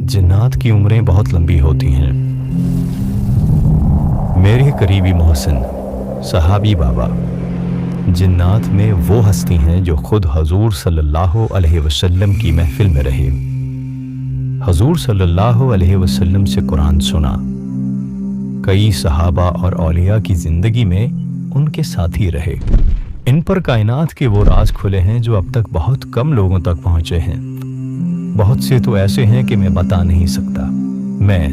जिन्नात की उम्रें बहुत लंबी होती हैं। मेरे करीबी मोहसिन सहाबी बाबा जिन्नात में वो हस्ती हैं जो खुद हजूर सल्लल्लाहु अलैहि वसल्लम की महफिल में रहे, हजूर सल्लल्लाहु अलैहि वसल्लम से कुरान सुना, कई सहाबा और औलिया की जिंदगी में उनके साथी रहे। इन पर कायनात के वो राज खुले हैं जो अब तक बहुत कम लोगों तक पहुंचे हैं। बहुत से तो ऐसे हैं कि मैं बता नहीं सकता। मैं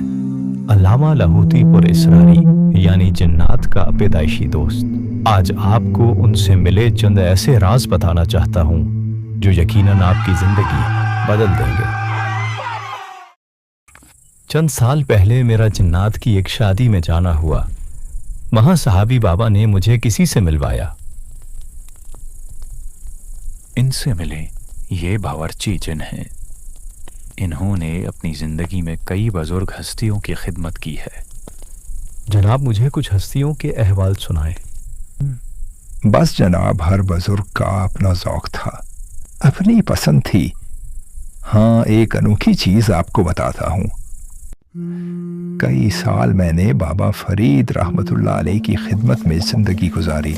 अल्लामा लाहौती पुर इसरारी यानी जिन्नात का पैदाइशी दोस्त आज आपको उनसे मिले चंद ऐसे राज बताना चाहता हूँ जो यकीनन आपकी जिंदगी बदल देंगे। चंद साल पहले मेरा जिन्नात की एक शादी में जाना हुआ। वहां सहाबी बाबा ने मुझे किसी से मिलवाया। इनसे मिले, ये बावर्ची जिन हैं। इन्होंने अपनी जिंदगी में कई बुजुर्ग हस्तियों की खिदमत की है। जनाब मुझे कुछ हस्तियों के अहवाल सुनाए। बस जनाब, हर बुजुर्ग का अपना ज़ौक़ था, अपनी पसंद थी। हाँ, एक अनोखी चीज़ आपको बताता हूँ। कई साल मैंने बाबा फरीद रहमतुल्लाह अलैह की खिदमत में ज़िंदगी गुजारी।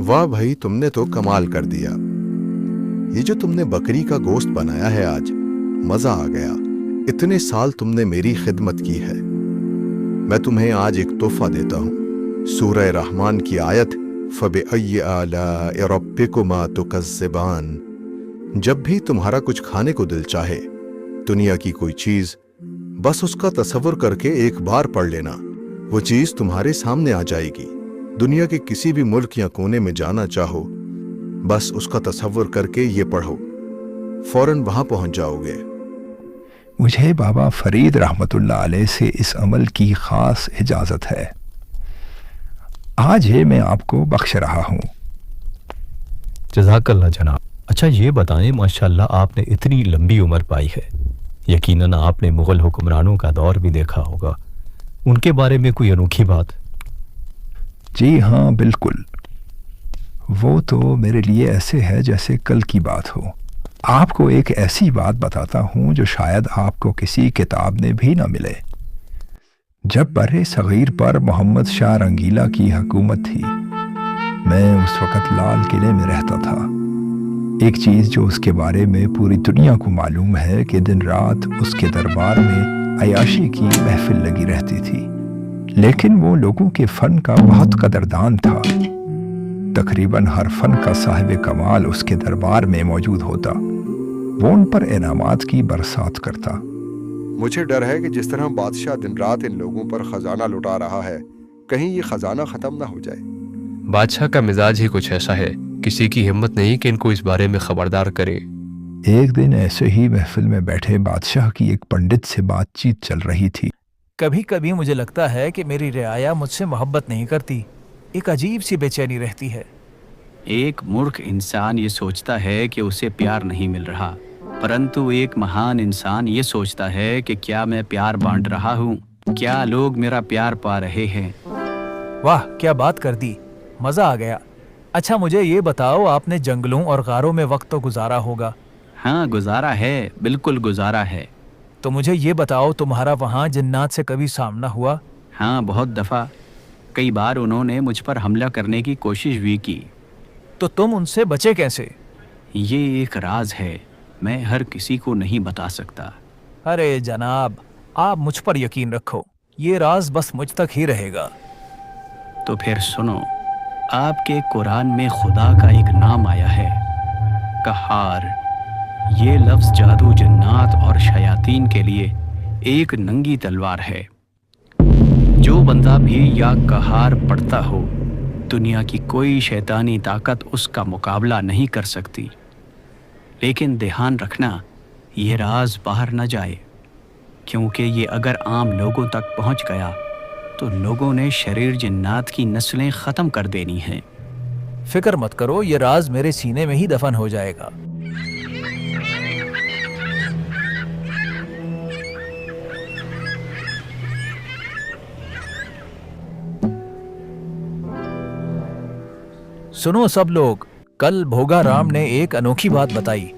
वाह भाई, तुमने तो कमाल कर दिया। ये जो तुमने बकरी का गोश्त बनाया है आज, मजा आ गया। इतने साल तुमने मेरी खिदमत की है। मैं तुम्हें आज एक तोहफा देता हूँ। सूरह रहमान की आयत फबिअय्यि आलाइ रब्बिकुमा तुकज़्ज़िबान। जब भी तुम्हारा कुछ खाने को दिल चाहे, दुनिया की कोई चीज, बस उसका तसव्वुर करके एक बार पढ़ लेना, वो चीज तुम्हारे सामने आ जाएगी। दुनिया के किसी भी मुल्क या कोने में जाना चाहो, बस उसका तसव्वुर करके ये पढ़ो, फौरन वहां पहुंच जाओगे। मुझे बाबा फरीद रहमतुल्लाह अलैह से इस अमल की खास इजाज़त है। आज ये मैं आपको बख्श रहा हूँ। जज़ाकल्लाह जनाब। अच्छा ये बताएं, माशाल्लाह आपने इतनी लंबी उम्र पाई है। यकीनन आपने मुग़ल हुक्मरानों का दौर भी देखा होगा। उनके बारे में कोई अनोखी बात? जी हाँ, बिल्कुल। वो तो मेरे लिए ऐसे है जैसे कल की बात हो। आपको एक ऐसी बात बताता हूँ जो शायद आपको किसी किताब में भी ना मिले। जब बर्रे सगीर पर मोहम्मद शाह रंगीला की हुकूमत थी, मैं उस वक़्त लाल किले में रहता था। एक चीज़ जो उसके बारे में पूरी दुनिया को मालूम है कि दिन रात उसके दरबार में अयाशी की महफिल लगी रहती थी, लेकिन वो लोगों के फ़न का बहुत कदरदान था। तकरीबन हर फन का साहिब कमाल उसके दरबार में मौजूद होता। वो उन पर इनामात की बरसात करता। मुझे डर है कि जिस तरह बादशाह दिन रात इन लोगों पर खजाना लुटा रहा है, कहीं ये खजाना खत्म ना हो जाए। बादशाह का मिजाज ही कुछ ऐसा है, किसी की हिम्मत नहीं कि इनको इस बारे में खबरदार करे। एक दिन ऐसे ही महफिल में बैठे बादशाह की एक पंडित से बातचीत चल रही थी। कभी कभी मुझे लगता है कि मेरी रियाया मुझसे मोहब्बत नहीं करती। एक अजीब सी बेचैनी रहती है। एक मूर्ख इंसान ये सोचता है कि उसे प्यार नहीं मिल रहा, परंतु एक महान इंसान ये सोचता है कि क्या मैं प्यार बांट रहा हूँ, क्या लोग मेरा प्यार पा रहे हैं। वाह, क्या बात कर दी, मज़ा आ गया। अच्छा मुझे ये बताओ, आपने जंगलों और गारों में वक्त तो गुजारा होगा? हाँ गुजारा है, बिल्कुल गुजारा है। तो मुझे ये बताओ, तुम्हारा वहाँ जिन्नात से कभी सामना हुआ? हाँ, बहुत दफ़ा। कई बार उन्होंने मुझ पर हमला करने की कोशिश भी की। तो तुम उनसे बचे कैसे? ये एक राज है, मैं हर किसी को नहीं बता सकता। अरे जनाब, आप मुझ पर यकीन रखो, ये राज बस मुझ तक ही रहेगा। तो फिर सुनो, आपके कुरान में खुदा का एक नाम आया है, कहार। ये लफ्ज़ जादू, जन्नात और शयातीन के लिए एक नंगी तलवार है। जो बंदा भी या कहार पढ़ता हो, दुनिया की कोई शैतानी ताकत उसका मुकाबला नहीं कर सकती। लेकिन ध्यान रखना, ये राज बाहर न जाए, क्योंकि ये अगर आम लोगों तक पहुंच गया तो लोगों ने शरीर जिन्नात की नस्लें ख़त्म कर देनी हैं। फिक्र मत करो, ये राज मेरे सीने में ही दफन हो जाएगा। सुनो सब लोग, कल भोगा राम ने एक अनोखी बात बताई।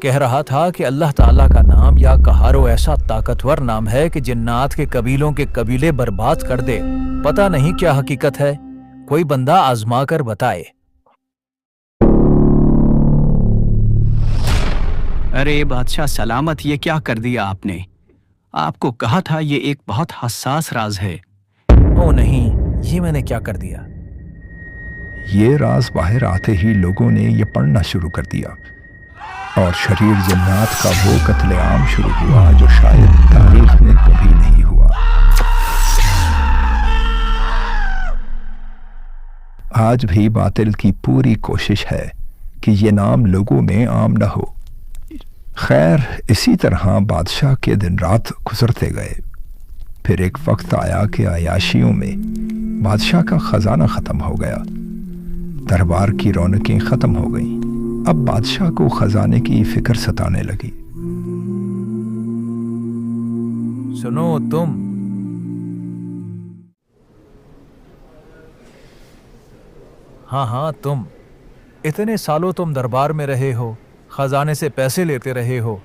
कह रहा था कि अल्लाह ताला का नाम या कहारो ऐसा ताकतवर नाम है कि जिन्नात के कबीलों के कबीले बर्बाद कर दे। पता नहीं क्या हकीकत है, कोई बंदा आजमा कर बताए। अरे बादशाह सलामत, ये क्या कर दिया आपने? आपको कहा था ये एक बहुत हसास राज है। ओ नहीं, ये मैंने क्या कर दिया? ये राज बाहर आते ही लोगों ने ये पढ़ना शुरू कर दिया और शरीर जन्नात का वो कत्लेआम शुरू हुआ जो शायद तारीख में कभी नहीं हुआ। आज भी बातिल की पूरी कोशिश है कि ये नाम लोगों में आम न हो। खैर, इसी तरह बादशाह के दिन रात गुजरते गए। फिर एक वक्त आया कि अयाशियों में बादशाह का खजाना ख़त्म हो गया। दरबार की रौनकें ख़त्म हो गईं। अब बादशाह को खजाने की फिक्र सताने लगी। सुनो तुम, हाँ तुम, इतने सालों तुम दरबार में रहे हो, खजाने से पैसे लेते रहे हो।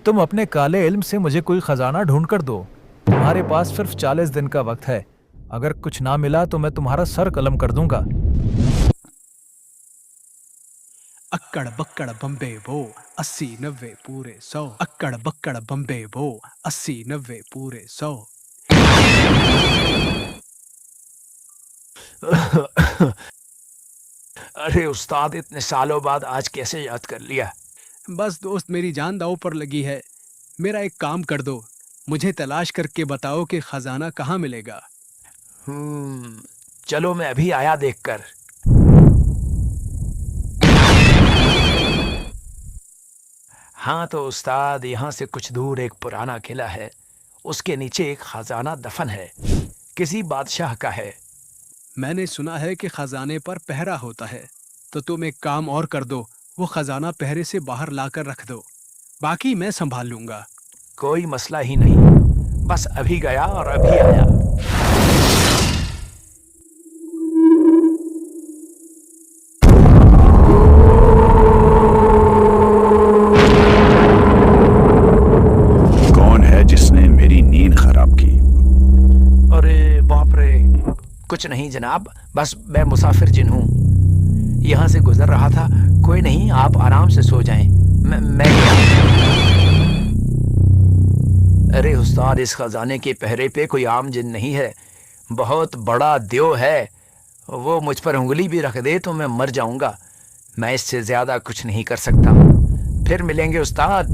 तुम अपने काले इल्म से मुझे कोई खजाना ढूंढ कर दो। तुम्हारे पास सिर्फ 40 दिन का वक्त है। अगर कुछ ना मिला तो मैं तुम्हारा सर कलम कर दूंगा। अक्कड़ बक्कड़ बम्बे बो 80-90 पूरे 100। अक्कड़ बक्कड़ बम्बे बो 80-90 पूरे 100। अरे उस्ताद, इतने सालों बाद आज कैसे याद कर लिया? बस दोस्त, मेरी जान दांव पर लगी है। मेरा एक काम कर दो, मुझे तलाश करके बताओ कि खजाना कहाँ मिलेगा। चलो मैं अभी आया देखकर। हाँ तो उस्ताद, यहाँ से कुछ दूर एक पुराना किला है, उसके नीचे एक खजाना दफन है, किसी बादशाह का है। मैंने सुना है कि खजाने पर पहरा होता है, तो तुम एक काम और कर दो, वो खजाना पहरे से बाहर लाकर रख दो, बाकी मैं संभाल लूंगा। कोई मसला ही नहीं, बस अभी गया और अभी आया। कौन है जिसने मेरी नींद खराब की? अरे बाप रे, कुछ नहीं जनाब, बस मैं मुसाफिर जिन हूँ, यहाँ से गुजर रहा था। कोई नहीं, आप आराम से सो जाएं, मैं गया। अरे उस्ताद, इस खजाने के पहरे पे कोई आम जिन नहीं है, बहुत बड़ा देव है। वो मुझ पर उंगली भी रख दे तो मैं मर जाऊंगा। मैं इससे ज्यादा कुछ नहीं कर सकता। फिर मिलेंगे उस्ताद।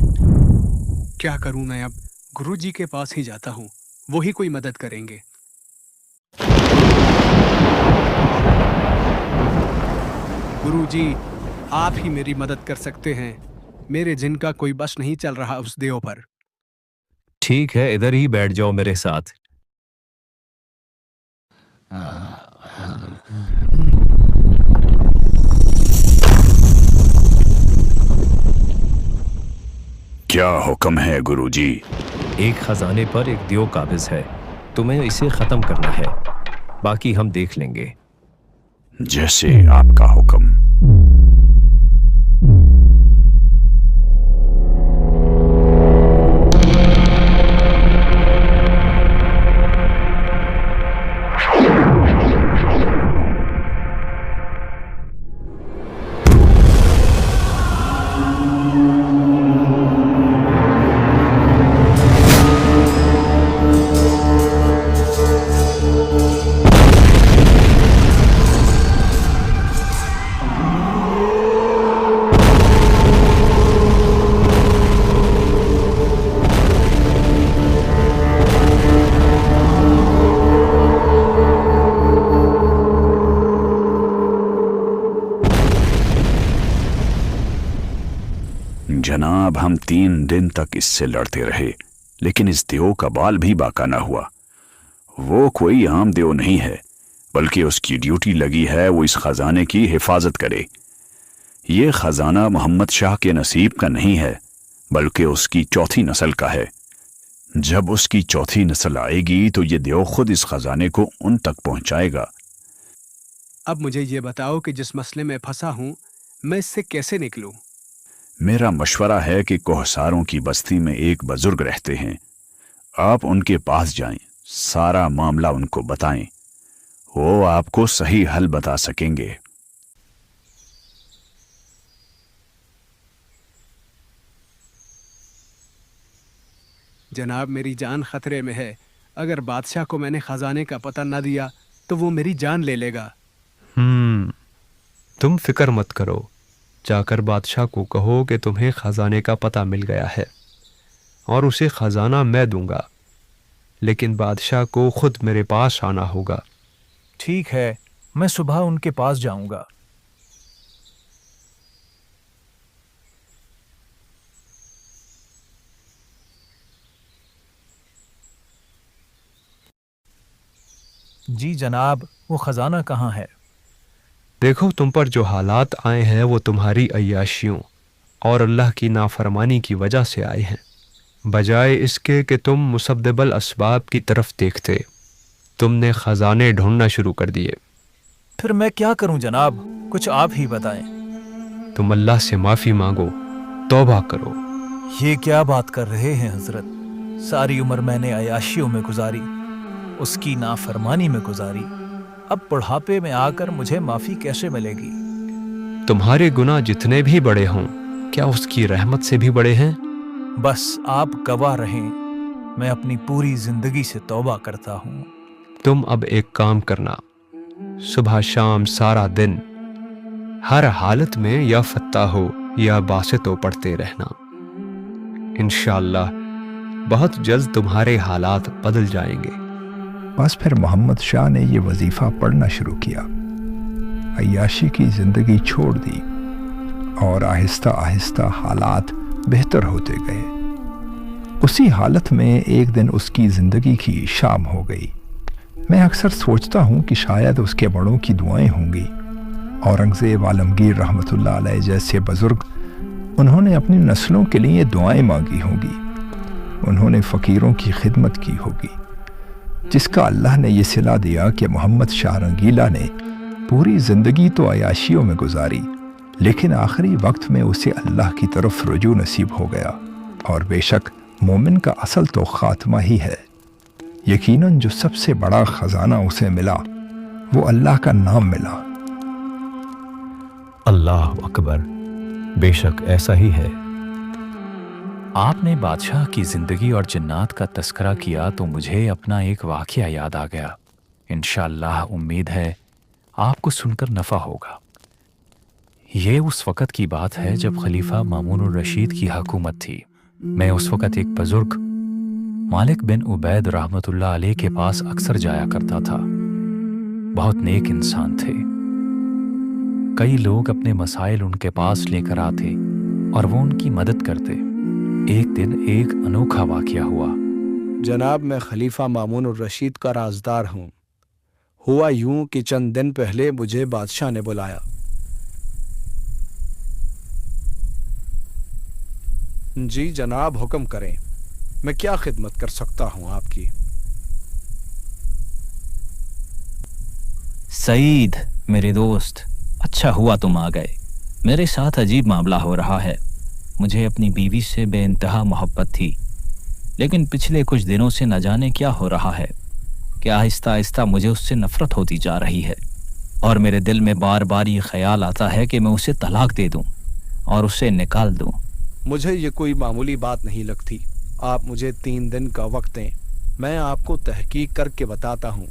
क्या करूं मैं अब? गुरुजी के पास ही जाता हूँ, वो ही कोई मदद करेंगे। गुरुजी, आप ही मेरी मदद कर सकते हैं। मेरे जिन का कोई बस नहीं चल रहा उस देव पर। ठीक है, इधर ही बैठ जाओ मेरे साथ। क्या हुक्म है गुरुजी? एक खजाने पर एक दियो काबिज है, तुम्हें इसे खत्म करना है, बाकी हम देख लेंगे। जैसे आपका हुक्म। जनाब, हम 3 दिन तक इससे लड़ते रहे, लेकिन इस देव का बाल भी बाका न हुआ। वो कोई आम देव नहीं है, बल्कि उसकी ड्यूटी लगी है वो इस खजाने की हिफाजत करे। ये खजाना मोहम्मद शाह के नसीब का नहीं है, बल्कि उसकी चौथी नस्ल का है। जब उसकी चौथी नस्ल आएगी तो ये देव खुद इस खजाने को उन तक पहुंचाएगा। اب مجھے یہ بتاؤ کہ جس مسئلے میں پھنسا ہوں میں اس سے کیسے نکلوں؟ میرا مشورہ ہے کہ کوہساروں کی بستی میں ایک بزرگ رہتے ہیں، آپ ان کے پاس جائیں، سارا معاملہ ان کو بتائیں، وہ آپ کو صحیح حل بتا سکیں گے۔ جناب میری جان خطرے میں ہے، اگر بادشاہ کو میں نے خزانے کا پتہ نہ دیا تو وہ میری جان لے لے گا۔ تم فکر مت کرو، جا کر بادشاہ کو کہو کہ تمہیں خزانے کا پتہ مل گیا ہے اور اسے خزانہ میں دوں گا، لیکن بادشاہ کو خود میرے پاس آنا ہوگا۔ ٹھیک ہے، میں صبح ان کے پاس جاؤں گا۔ جی جناب، وہ خزانہ کہاں ہے؟ دیکھو، تم پر جو حالات آئے ہیں وہ تمہاری عیاشیوں اور اللہ کی نافرمانی کی وجہ سے آئے ہیں، بجائے اس کے کہ تم مسبب الاسباب کی طرف دیکھتے، تم نے خزانے ڈھونڈنا شروع کر دیے۔ پھر میں کیا کروں جناب؟ کچھ آپ ہی بتائیں۔ تم اللہ سے معافی مانگو، توبہ کرو۔ یہ کیا بات کر رہے ہیں حضرت؟ ساری عمر میں نے عیاشیوں میں گزاری، اس کی نافرمانی میں گزاری، اب بڑھاپے میں آ کر مجھے معافی کیسے ملے گی؟ تمہارے گناہ جتنے بھی بڑے ہوں، کیا اس کی رحمت سے بھی بڑے ہیں؟ بس آپ گواہ رہیں، میں اپنی پوری زندگی سے توبہ کرتا ہوں۔ تم اب ایک کام کرنا، صبح شام سارا دن ہر حالت میں یا فتح ہو یا باسط ہو پڑھتے رہنا، انشاءاللہ بہت جلد تمہارے حالات بدل جائیں گے۔ بس پھر محمد شاہ نے یہ وظیفہ پڑھنا شروع کیا، عیاشی کی زندگی چھوڑ دی اور آہستہ آہستہ حالات بہتر ہوتے گئے۔ اسی حالت میں ایک دن اس کی زندگی کی شام ہو گئی۔ میں اکثر سوچتا ہوں کہ شاید اس کے بڑوں کی دعائیں ہوں گی، اورنگزیب عالمگیر رحمۃ اللہ علیہ جیسے بزرگ، انہوں نے اپنی نسلوں کے لیے دعائیں مانگی ہوں گی، انہوں نے فقیروں کی خدمت کی ہوگی، جس کا اللہ نے یہ صلہ دیا کہ محمد شاہ رنگیلا نے پوری زندگی تو عیاشیوں میں گزاری، لیکن آخری وقت میں اسے اللہ کی طرف رجوع نصیب ہو گیا، اور بے شک مومن کا اصل تو خاتمہ ہی ہے۔ یقیناً جو سب سے بڑا خزانہ اسے ملا وہ اللہ کا نام ملا۔ اللہ اکبر، بے شک ایسا ہی ہے۔ آپ نے بادشاہ کی زندگی اور جنات کا تذکرہ کیا تو مجھے اپنا ایک واقعہ یاد آ گیا، انشاءاللہ امید ہے آپ کو سن کر نفع ہوگا۔ یہ اس وقت کی بات ہے جب خلیفہ مامون الرشید کی حکومت تھی۔ میں اس وقت ایک بزرگ مالک بن عبید رحمۃ اللہ علیہ کے پاس اکثر جایا کرتا تھا۔ بہت نیک انسان تھے، کئی لوگ اپنے مسائل ان کے پاس لے کر آتے اور وہ ان کی مدد کرتے۔ ایک دن ایک انوکھا واقعہ ہوا۔ جناب، میں خلیفہ مامون الرشید کا رازدار ہوں۔ ہوا یوں کہ چند دن پہلے مجھے بادشاہ نے بلایا۔ جی جناب، حکم کریں، میں کیا خدمت کر سکتا ہوں آپ کی؟ سعید میرے دوست، اچھا ہوا تم آ گئے۔ میرے ساتھ عجیب معاملہ ہو رہا ہے۔ مجھے اپنی بیوی سے بے انتہا محبت تھی، لیکن پچھلے کچھ دنوں سے نہ جانے کیا ہو رہا ہے کہ آہستہ آہستہ مجھے اس سے نفرت ہوتی جا رہی ہے، اور میرے دل میں بار بار یہ خیال آتا ہے کہ میں اسے طلاق دے دوں اور اسے نکال دوں۔ مجھے یہ کوئی معمولی بات نہیں لگتی۔ آپ مجھے 3 دن کا وقت دیں، میں آپ کو تحقیق کر کے بتاتا ہوں۔